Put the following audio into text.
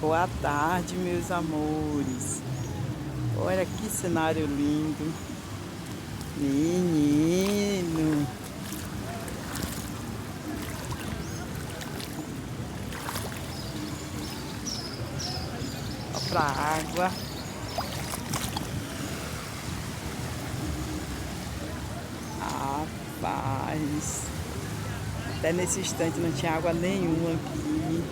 Boa tarde, meus amores. Olha que cenário lindo. Menino. Olha pra água. Rapaz. Até nesse instante não tinha água nenhuma aqui.